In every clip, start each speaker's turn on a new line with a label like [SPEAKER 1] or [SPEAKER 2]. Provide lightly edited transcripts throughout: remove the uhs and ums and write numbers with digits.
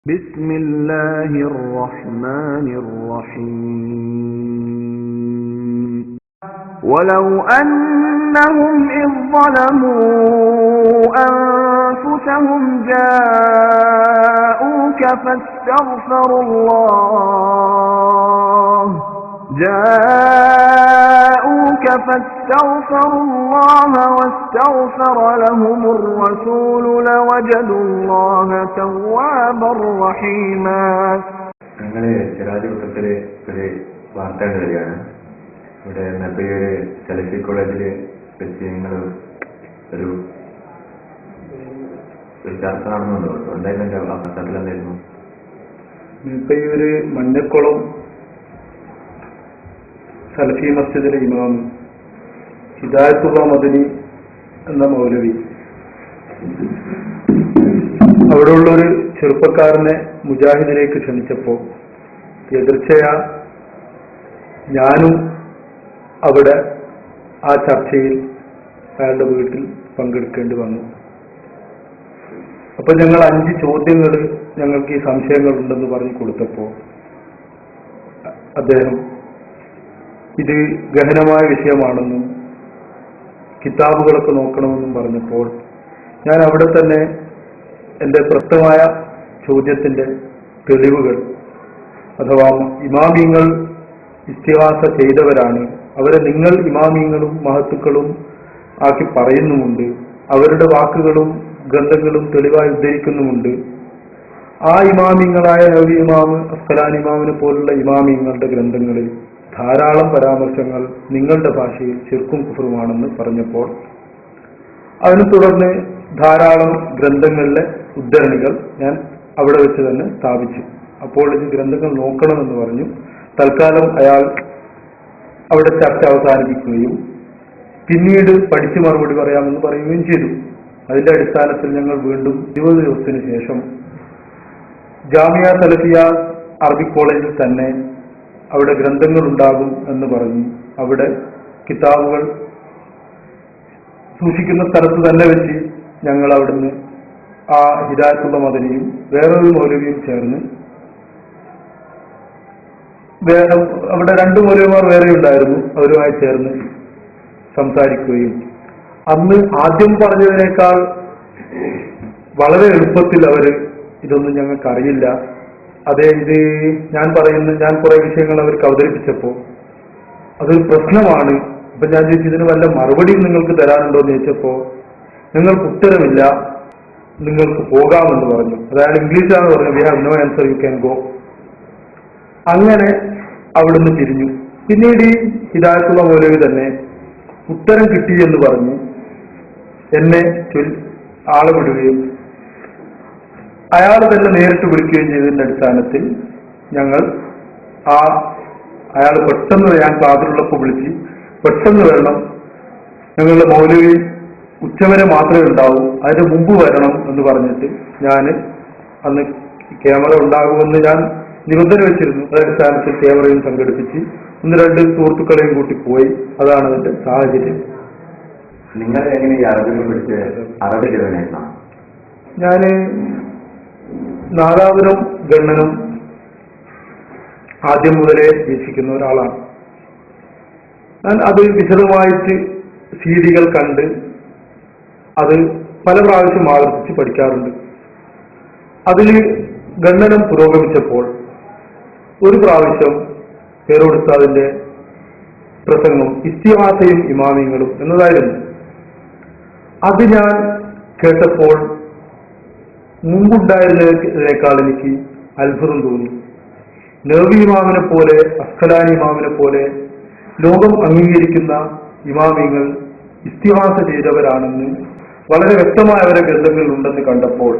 [SPEAKER 1] بسم الله الرحمن الرحيم ولو أنهم إذ ظلموا أنفسهم جاءوك فاستغفروا الله واستغفر لهم الرسول لوجدوا الله توابا رحيما.
[SPEAKER 2] അങ്ങനെ ചിറാജുകൂട്ടത്തിലെ ഒരു വാർത്ത വരികയാണ്. ഇവിടെ നബിയുടെ സലഫി കോളേജിൽ വെച്ച് നിങ്ങൾ ഒരു ചർച്ച നടന്നുണ്ടോ? എന്തായിരുന്നു ആ പശ്ചാത്തലം? എന്തായിരുന്നു?
[SPEAKER 3] നബിയുടെ മഞ്ഞക്കുളം സലഫി മസ്ജിദിലെ ഇമാം ഹിദായത്തുള്ള മദനി എന്ന മൗലവി അവിടെയുള്ളൊരു ചെറുപ്പക്കാരനെ മുജാഹിദിലേക്ക് ക്ഷണിച്ചപ്പോൾ എതിർച്ചയാ ഞാനും അവിടെ ആ ചർച്ചയിൽ അയാളുടെ വീട്ടിൽ പങ്കെടുക്കേണ്ടി വന്നു. അപ്പൊ ഞങ്ങൾ 5 ചോദ്യങ്ങൾ ഞങ്ങൾക്ക് ഈ സംശയങ്ങളുണ്ടെന്ന് പറഞ്ഞു കൊടുത്തപ്പോൾ അദ്ദേഹം ഇത് ഗഹനമായ വിഷയമാണെന്നും കിതാബുകളൊക്കെ നോക്കണമെന്നും പറഞ്ഞപ്പോൾ ഞാൻ അവിടെ തന്നെ എൻ്റെ പ്രസക്തമായ ചോദ്യത്തിൻ്റെ തെളിവുകൾ, അഥവാ ഇമാമിങ്ങൾ ഇസ്തിഹാസ ചെയ്തവരാണ്, അവരെ നിങ്ങൾ ഇമാമിങ്ങളും മഹത്തുക്കളും ആക്കി പറയുന്നുമുണ്ട്, അവരുടെ വാക്കുകളും ഗ്രന്ഥങ്ങളും തെളിവായി ഉദ്ധരിക്കുന്നുമുണ്ട്. ആ ഇമാമിങ്ങളായ നബി ഇമാം അസ്കലാനി ഇമാമിനെ പോലുള്ള ഇമാമിങ്ങളുടെ ഗ്രന്ഥങ്ങളിൽ ധാരാളം പരാമർശങ്ങൾ നിങ്ങളുടെ ഭാഷയിൽ ശിർക്കും കുഫറുമാണെന്ന് പറഞ്ഞപ്പോൾ അതിനെ തുടർന്ന് ധാരാളം ഗ്രന്ഥങ്ങളിലെ ഉദ്ധരണികൾ ഞാൻ അവിടെ വെച്ച് തന്നെ സ്ഥാപിച്ചു. അപ്പോൾ ഇത് ഗ്രന്ഥങ്ങൾ നോക്കണമെന്ന് പറഞ്ഞു. തൽക്കാലം അയാൾ അവിടെ ചർച്ച അവസാനിപ്പിക്കുകയും പിന്നീട് പഠിച്ച് മറുപടി പറയാമെന്ന് പറയുകയും ചെയ്തു. അതിന്റെ അടിസ്ഥാനത്തിൽ ഞങ്ങൾ വീണ്ടും 20 ദിവസത്തിന് ശേഷം ജാമിയ സലഫിയ അറബിക് കോളേജിൽ തന്നെ അവിടെ ഗ്രന്ഥങ്ങൾ ഉണ്ടാകും എന്ന് പറഞ്ഞു അവിടെ കിതാബുകൾ സൂക്ഷിക്കുന്ന സ്ഥലത്ത് തന്നെ വെച്ച് ഞങ്ങൾ അവിടുന്ന് ആ ഹിദായത്തുള്ള മദനിയും വേറൊരു മൗലവിയും ചേർന്ന് അവിടെ 2 മൗലവിമാർ വേറെ ഉണ്ടായിരുന്നു, അവരുമായി ചേർന്ന് സംസാരിക്കുകയും അന്ന് ആദ്യം പറഞ്ഞതിനേക്കാൾ വളരെ എളുപ്പത്തിൽ അവര് ഇതൊന്നും ഞങ്ങൾക്കറിയില്ല, അതെ ഇത് ഞാൻ കുറെ വിഷയങ്ങൾ അവർക്ക് അവതരിപ്പിച്ചപ്പോൾ അതൊരു പ്രശ്നമാണ്, അപ്പൊ ഞാൻ ചോദിച്ചു ഇതിന് വല്ല മറുപടിയും നിങ്ങൾക്ക് തരാനുണ്ടോ എന്ന് ചോദിച്ചപ്പോ നിങ്ങൾക്ക് ഉത്തരമില്ല, നിങ്ങൾക്ക് പോകാമെന്ന് പറഞ്ഞു. അതായത് ഇംഗ്ലീഷാണ് പറഞ്ഞു, we have no answer, you can go. അങ്ങനെ അവിടുന്ന് പിരിഞ്ഞു. പിന്നീട് ഈ ഹിദായത്തുള്ള മൗലവി തന്നെ ഉത്തരം കിട്ടി എന്ന് പറഞ്ഞു എന്നെ ആളെ വിടുകയും അയാൾ തന്നെ നേരിട്ട് വിളിക്കുകയും ചെയ്തതിന്റെ അടിസ്ഥാനത്തിൽ ഞങ്ങൾ അയാൾ പെട്ടെന്ന് ഞാൻ ക്ലാസ്സിലുള്ളപ്പോൾ വിളിച്ച് പെട്ടെന്ന് വരണം, ഞങ്ങളുടെ മൗലവി ഉച്ചവരെ മാത്രമേ ഉണ്ടാവൂ, അതിന്റെ മുമ്പ് വരണം എന്ന് പറഞ്ഞിട്ട് ഞാൻ അന്ന് ക്യാമറ ഉണ്ടാകുമെന്ന് ഞാൻ നിബന്ധന വെച്ചിരുന്നു. അതടിസ്ഥാനത്തിൽ ക്യാമറയും സംഘടിപ്പിച്ച് 1-2 സുഹൃത്തുക്കളെയും കൂട്ടി പോയി. അതാണ് അതിന്റെ സാഹചര്യം.
[SPEAKER 2] നിങ്ങൾ എങ്ങനെ ഈ അറബി പഠിച്ച് അറബി ചെയ്തതിനായിരുന്നു?
[SPEAKER 3] ഞാൻ നാദാപുരം ഗണ്ണനും ആദ്യം മുതലേ വീക്ഷിക്കുന്ന ഒരാളാണ്. ഞാൻ അത് വിശദമായിട്ട് സീഡികൾ കണ്ട് അത് പല പ്രാവശ്യം ആവർത്തിച്ച് പഠിക്കാറുണ്ട്. അതിൽ ഗണ്ണനം പുരോഗമിച്ചപ്പോൾ ഒരു പ്രാവശ്യം പേരോടുത്താതിന്റെ പ്രസംഗം ഇസ്തിഹാസയും ഇമാമിങ്ങളും എന്നതായിരുന്നു. അത് ഞാൻ കേട്ടപ്പോൾ മുമ്പുണ്ടായിരുന്നതിനേക്കാൾ എനിക്ക് അത്ഭുതം തോന്നി. നബി ഇമാമിനെ പോലെ അസ്കലാനി ഇമാമിനെ പോലെ ലോകം അംഗീകരിക്കുന്ന ഇമാമിങ്ങൾ ഇസ്തിഹാസ ചെയ്തവരാണെന്ന് വളരെ വ്യക്തമായ അവരുടെ ഗ്രന്ഥങ്ങളിൽ ഉണ്ടെന്ന് കണ്ടപ്പോൾ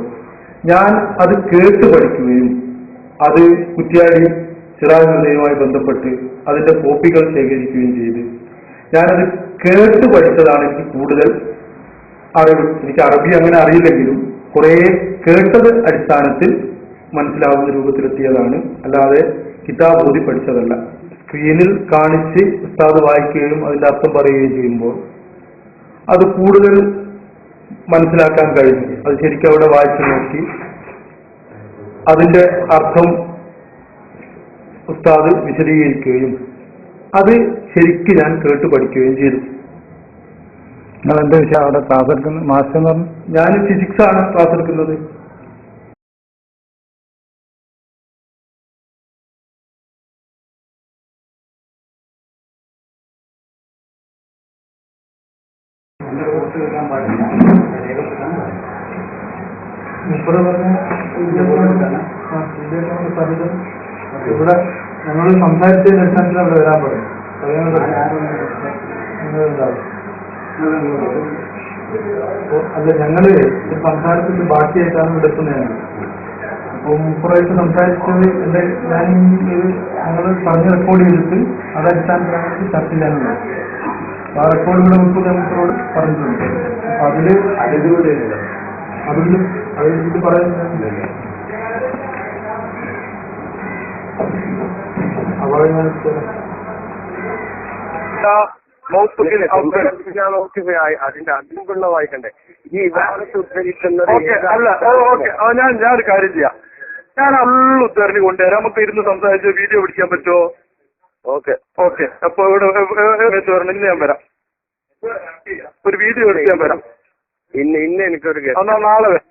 [SPEAKER 3] ഞാൻ അത് കേട്ട് പഠിക്കുകയും അത് കുറ്റ്യാടി സിറാജുദ്ദീനുമായി ബന്ധപ്പെട്ട് അതിന്റെ കോപ്പികൾ ശേഖരിക്കുകയും ചെയ്ത് ഞാനത് കേട്ട് പഠിച്ചതാണ് എനിക്ക് കൂടുതൽ അറിവ്. എനിക്ക് അറബി അങ്ങനെ അറിയില്ലെങ്കിലും കുറെ കേട്ടത് അടിസ്ഥാനത്തിൽ മനസ്സിലാവുന്ന രൂപത്തിലെത്തിയതാണ്, അല്ലാതെ കിതാബ് ഓതി പഠിച്ചതല്ല. സ്ക്രീനിൽ കാണിച്ച് ഉസ്താദ് വായിക്കുകയും അതിന്റെ അർത്ഥം പറയുകയും ചെയ്യുമ്പോൾ അത് കൂടുതൽ മനസ്സിലാക്കാൻ കഴിഞ്ഞു. അത് ശരിക്കും അവിടെ വായിച്ചു നോക്കി അതിന്റെ അർത്ഥം ഉസ്താദ് വിശദീകരിക്കുകയും അത് ശരിക്ക് ഞാൻ കേട്ടു പഠിക്കുകയും ചെയ്തു.
[SPEAKER 4] നിങ്ങൾ എന്താ വിഷയം അവിടെ ക്ലാസ് എടുക്കുന്നത്? മാസ്റ്റർ എന്ന് പറഞ്ഞു.
[SPEAKER 3] ഞാൻ ഫിസിക്സ് ആണ് ക്ലാസ് എടുക്കുന്നത്. ഇവിടെ ഞങ്ങൾ സംസാരിച്ചതിന് അടിസ്ഥാനത്തിൽ അവിടെ വരാൻ പറയും. അല്ല, ഞങ്ങള് സംസാരത്തിന്റെ ബാക്കിയായിട്ടാണ് ഇവിടെ എത്തുന്നതാണ്. അപ്പോൾ മുപ്പറായിട്ട് സംസാരിച്ചത് എന്റെ ഞാൻ ഞങ്ങൾ പറഞ്ഞ് റെക്കോർഡ് ചെയ്തിട്ട് അത് അടിസ്ഥാനത്തിലാണ് ചർച്ച ചെയ്യാനുള്ളത്. ആ റെക്കോർഡ് ഇവിടെ മുപ്പറോട് പറഞ്ഞിട്ടുണ്ട്. അപ്പൊ അതില് അതിൽ പറയുന്നില്ല. അപ്പോൾ ഞാൻ
[SPEAKER 2] അതിന്റെ അതിനുള്ള വായിക്കണ്ടേ ഈ വിവാഹത്തെ ഉദ്ധരിക്കുന്നത്?
[SPEAKER 3] ഞാൻ ഒരു കാര്യം ചെയ്യാം. ഞാൻ ഫുള്ള് ഉദ്ധരണി കൊണ്ടുവരാം. നമുക്ക് ഇരുന്ന് സംസാരിച്ച് വീഡിയോ പിടിക്കാൻ പറ്റുമോ?
[SPEAKER 2] Okay
[SPEAKER 3] okay. അപ്പൊ ഇവിടെ ഇന്ന് ഞാൻ വരാം. ഒരു വീഡിയോ എടുക്കാൻ വരാം.
[SPEAKER 2] ഇന്ന് എനിക്കൊരു
[SPEAKER 3] എന്നാ നാളെ വരാം.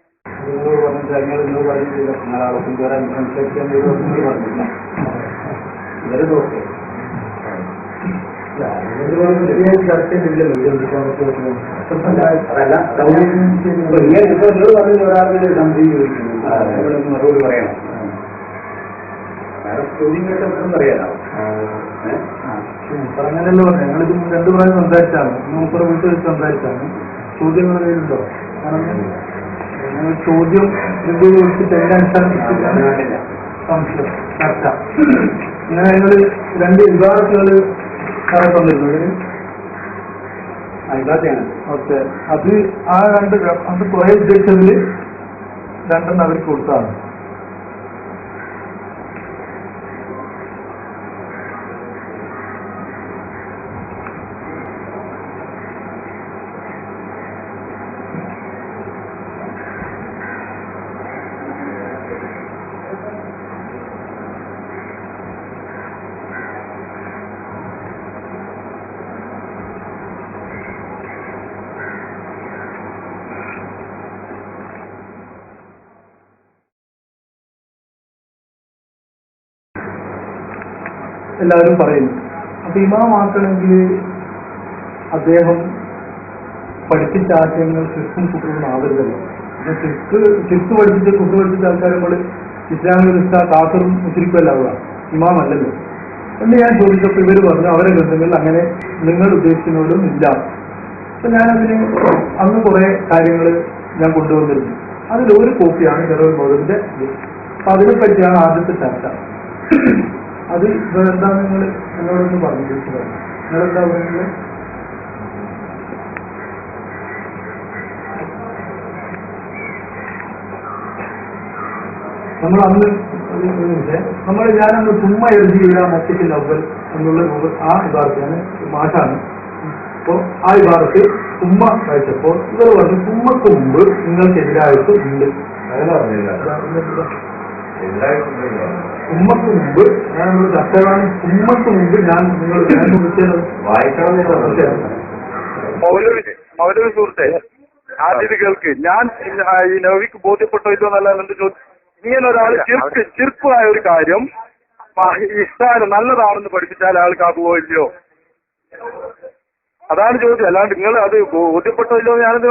[SPEAKER 2] മറുപടി പറയണം. ചോദ്യം കേട്ടപ്പോഴും പറയാലോ.
[SPEAKER 3] അങ്ങനെയല്ലോ പറഞ്ഞു. ഞങ്ങളിത് 2 പ്രാവശ്യം സംസാരിച്ചാണ്. മൂപ്പറ വീട്ടിൽ വെച്ച് സംസാരിച്ചാണ്. ചോദ്യങ്ങൾ കയ്യിലുണ്ടോ? കാരണം ചോദ്യം വിളിച്ചിട്ട് എന്റെ അടിസ്ഥാനത്തിലാണ് സംശയം ചർച്ച. ഇങ്ങനെ ഞങ്ങൾ 2 വിഭാഗത്തുകൾ തന്നിരുന്നു. ഓക്കെ. അത് ആ 2 അത് കുറെ ഉദ്ദേശിച്ചതിൽ 2 അവർക്ക് കൊടുത്താണ്. എല്ലാവരും പറയുന്നു. അപ്പൊ ഇമാമാക്കണമെങ്കിൽ അദ്ദേഹം പഠിപ്പിച്ച ആശയങ്ങൾ ശിർക്കും കുട്ടറും ആവരുതല്ലോ. ശിർക്ക് പഠിപ്പിച്ച കുട്ടു പഠിപ്പിച്ച ആൾക്കാർ നമ്മൾ ഇസ്ലാമിക കാസറും മുസ്ലിക്കുമല്ലാവുക, ഇമാമല്ലല്ലോ എന്ന് ഞാൻ ചോദിച്ചപ്പോൾ ഇവർ പറഞ്ഞു അവരെ ഗ്രന്ഥങ്ങളിൽ അങ്ങനെ നിങ്ങൾ ഉദ്ദേശിക്കുന്നവരും ഇല്ല. അപ്പൊ ഞാനതിന് അന്ന് കുറെ കാര്യങ്ങൾ ഞാൻ കൊണ്ടുവന്നിരുന്നു. അതിലൊരു കോപ്പിയാണ് ജനറൽ ബോർഡിന്റെ. അപ്പൊ അതിനെപ്പറ്റിയാണ് ആദ്യത്തെ ചർച്ച. അത് എന്താ നിങ്ങൾ എന്നോടൊന്ന് പറഞ്ഞു. നിങ്ങളെന്താ പറയുന്നത്? നമ്മൾ അന്ന് ഞാനന്ന് തുമ്മ എഴുതി മൊത്തത്തിൽ അവൽ എന്നുള്ള ആ വിഭാഗത്താണ് മാഷാണ്. അപ്പോ ആ വിഭാഗത്തിൽ തുമ്മ കഴിച്ചപ്പോൾ ഇവർ പറഞ്ഞു തുമ്മക്ക് മുമ്പ് നിങ്ങൾക്കെതിരായിട്ട് ഉണ്ട്. തുമ്മക്ക് മുമ്പ് ഞാൻ ചർച്ചകളാണ്. തുമ്മക്ക് മുമ്പ് ഞാൻ നിങ്ങൾ മൗലവി സുഹൃത്തെ ആദ്യം കേൾക്ക്. ഞാൻ ഈ നവിക്ക് ബോധ്യപ്പെട്ടോ ഇല്ലോ എന്നല്ല എന്റെ ചോദ്യം. ഇങ്ങനെ ഒരാൾ ചിർപ്പായ ഒരു കാര്യം ഇഷ്ടാരം നല്ലതാണെന്ന് പഠിപ്പിച്ചാൽ ആൾക്കാക്കുവോ ഇല്ലയോ? അതാണ് ചോദ്യം. അല്ലാണ്ട് നിങ്ങൾ അത് ബോധ്യപ്പെട്ടോ ഇല്ലോ ഞാനത്